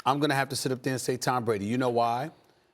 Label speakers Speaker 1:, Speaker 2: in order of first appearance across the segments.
Speaker 1: I'm going to have to sit up there and say Tom Brady. You know why?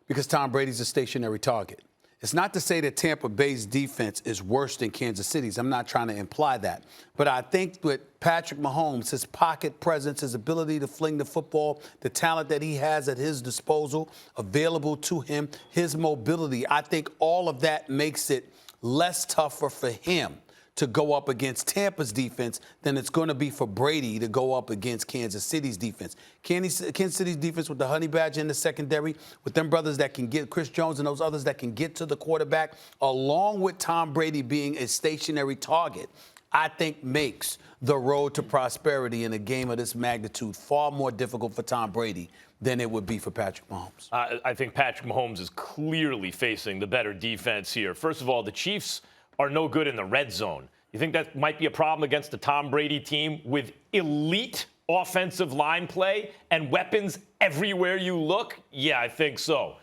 Speaker 1: Because Tom Brady's a stationary target. It's not to say that Tampa Bay's defense is worse than Kansas City's. I'm not trying to imply that. But I think with Patrick Mahomes, his pocket presence, his ability to fling the football, the talent that he has at his disposal available to him, his mobility, I think all of that makes it less tougher for him to go up against Tampa's defense than it's going to be for Brady to go up against Kansas City's defense. Kansas City's defense with the Honey Badger in the secondary, with them brothers that can get Chris Jones and those others that can get to the quarterback, along with Tom Brady being a stationary target, I think makes the road to prosperity in a game of this magnitude far more difficult for Tom Brady than it would be for Patrick Mahomes.
Speaker 2: I think Patrick Mahomes is clearly facing the better defense here. First of all, the Chiefs are no good in the red zone. You think that might be a problem against the Tom Brady team with elite offensive line play and weapons everywhere you look? Yeah, I think so.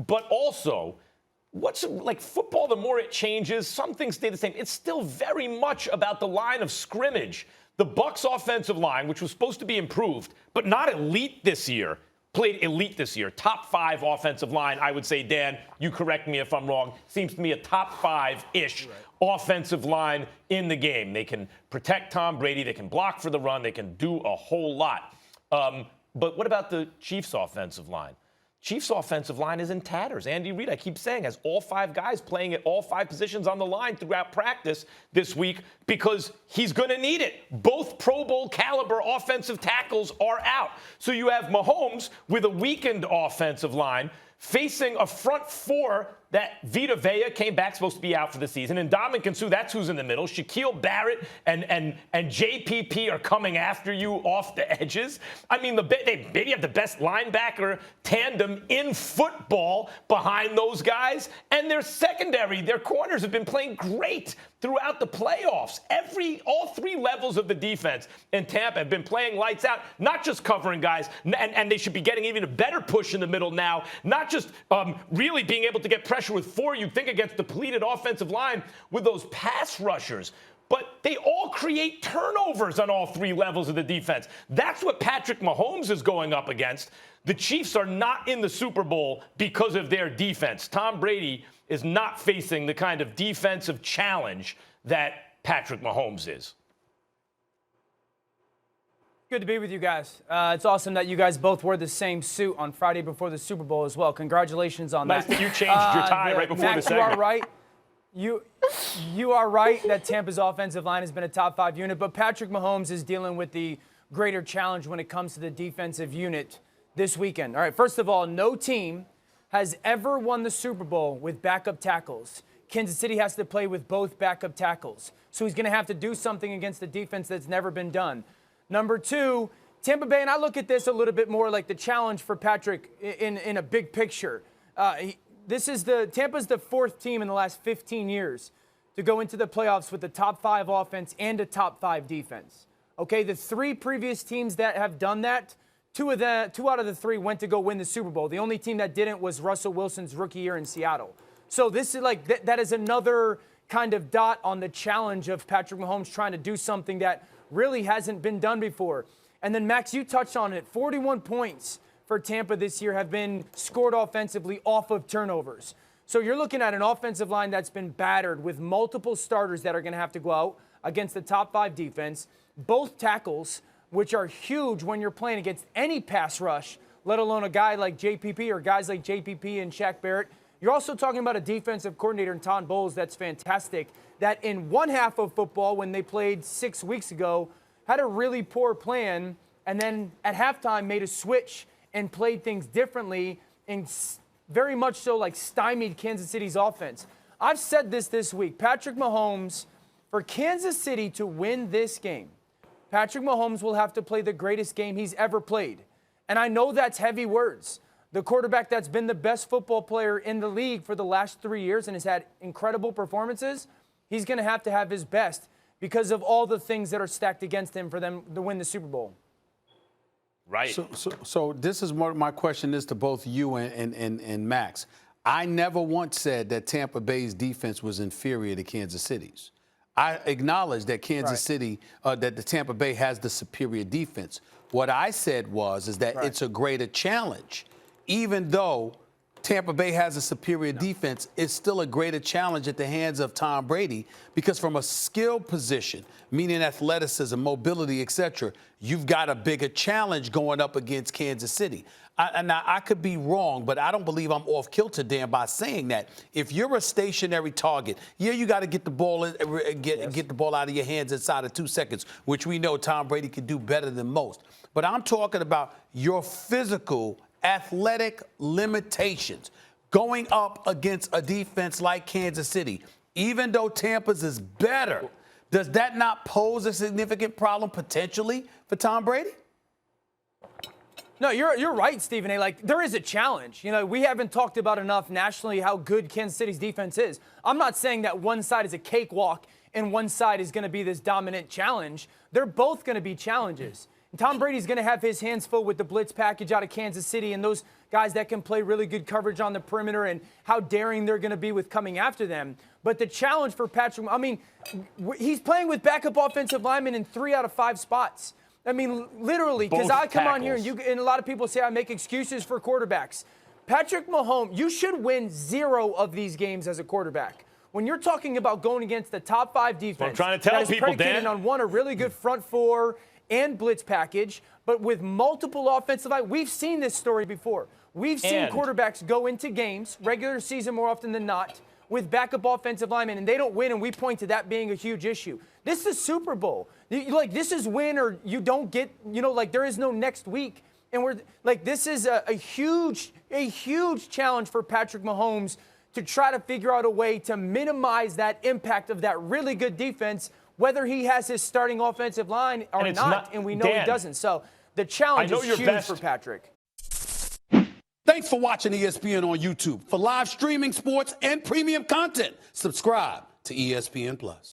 Speaker 2: But also, what's like football, the more it changes, some things stay the same. It's still very much about the line of scrimmage. The Bucs offensive line, which was supposed to be improved, but not elite this year, played elite this year. Top 5 offensive line, I would say, Dan, you correct me if I'm wrong, seems to me a top 5-ish offensive line in the game. They can protect Tom Brady. They can block for the run. They can do a whole lot. But what about the Chiefs offensive line? Chiefs offensive line is in tatters. Andy Reid, I keep saying, has all 5 guys playing at all 5 positions on the line throughout practice this week because he's going to need it. Both Pro Bowl caliber offensive tackles are out. So you have Mahomes with a weakened offensive line facing a front 4 that Vita Vea came back, supposed to be out for the season. And Ndamukong Suh, that's who's in the middle. Shaquille Barrett and JPP are coming after you off the edges. I mean, they maybe have the best linebacker tandem in football behind those guys. And their secondary, their corners have been playing great throughout the playoffs. All 3 levels of the defense in Tampa have been playing lights out, not just covering guys, and they should be getting even a better push in the middle now, not just really being able to get pressure with 4, you'd think, against depleted offensive line with those pass rushers. But they all create turnovers on all 3 levels of the defense. That's what Patrick Mahomes is going up against. The Chiefs are not in the Super Bowl because of their defense. Tom Brady is not facing the kind of defensive challenge that Patrick Mahomes is.
Speaker 3: Good to be with you guys. It's awesome that you guys both wore the same suit on Friday before the Super Bowl as well. Congratulations on
Speaker 2: nice
Speaker 3: that.
Speaker 2: That you changed your tie right before
Speaker 3: Max,
Speaker 2: the segment.
Speaker 3: you are right. You are right that Tampa's offensive line has been a top 5 unit, but Patrick Mahomes is dealing with the greater challenge when it comes to the defensive unit this weekend. All right, first of all, no team has ever won the Super Bowl with backup tackles. Kansas City has to play with both backup tackles. So he's going to have to do something against a defense that's never been done. Number 2, Tampa Bay, and I look at this a little bit more like the challenge for Patrick in a big picture. Tampa's the 4th team in the last 15 years to go into the playoffs with the top 5 offense and a top 5 defense. Okay, the 3 previous teams that have done that, 2 out of the 3 went to go win the Super Bowl. The only team that didn't was Russell Wilson's rookie year in Seattle. So this is like that is another kind of dot on the challenge of Patrick Mahomes trying to do something that really hasn't been done before. And then, Max, you touched on it. 41 points for Tampa this year have been scored offensively off of turnovers. So you're looking at an offensive line that's been battered with multiple starters that are going to have to go out against the top 5 defense. Both tackles, which are huge when you're playing against any pass rush, let alone a guy like JPP or guys like JPP and Shaq Barrett. You're also talking about a defensive coordinator in Todd Bowles that's fantastic, that in one half of football, when they played 6 weeks ago, had a really poor plan, and then at halftime made a switch and played things differently and very much so like stymied Kansas City's offense. I've said this week. Patrick Mahomes, for Kansas City to win this game, Patrick Mahomes will have to play the greatest game he's ever played. And I know that's heavy words. The quarterback that's been the best football player in the league for the last 3 years and has had incredible performances, he's going to have his best because of all the things that are stacked against him for them to win the Super Bowl.
Speaker 2: Right.
Speaker 1: So this is what my question is to both you and Max. I never once said that Tampa Bay's defense was inferior to Kansas City's. I acknowledge that Kansas City, that the Tampa Bay has the superior defense. What I said is that
Speaker 3: Right.
Speaker 1: it's a greater challenge. Even though Tampa Bay has a superior defense, it's still a greater challenge at the hands of Tom Brady because from a skill position, meaning athleticism, mobility, etc., you've got a bigger challenge going up against Kansas City. Now, I could be wrong, but I don't believe I'm off kilter, Dan, by saying that. If you're a stationary target, you got to get the ball get the ball out of your hands inside of 2 seconds, which we know Tom Brady can do better than most. But I'm talking about your physical athletic limitations going up against a defense like Kansas City. Even though Tampa's is better, does that not pose a significant problem potentially for Tom Brady?
Speaker 3: No, you're right, Stephen A. Like, there is a challenge. You know, we haven't talked about enough nationally how good Kansas City's defense is. I'm not saying that one side is a cakewalk and one side is going to be this dominant challenge. They're both going to be challenges. And Tom Brady's going to have his hands full with the blitz package out of Kansas City and those guys that can play really good coverage on the perimeter and how daring they're going to be with coming after them. But the challenge for Patrick, I mean, he's playing with backup offensive linemen in 3 out of 5 spots. I mean, literally, because I come on here and a lot of people say I make excuses for quarterbacks. Patrick Mahomes, you should win 0 of these games as a quarterback. When you're talking about going against the top 5 defense,
Speaker 2: I'm trying to tell
Speaker 3: that is
Speaker 2: people,
Speaker 3: predicated
Speaker 2: Dan.
Speaker 3: on one, a really good front 4 and blitz package, but with multiple offensive line. We've seen this story before. We've seen quarterbacks go into games, regular season more often than not, with backup offensive linemen, and they don't win, and we point to that being a huge issue. This is Super Bowl. Like, this is win or you don't get, like there is no next week. And we're like, this is a huge challenge for Patrick Mahomes to try to figure out a way to minimize that impact of that really good defense, whether he has his starting offensive line or not, and we know
Speaker 2: Dan,
Speaker 3: he doesn't. So the challenge is huge for Patrick.
Speaker 1: Thanks for watching ESPN on YouTube. For live streaming, sports, and premium content, subscribe to ESPN+.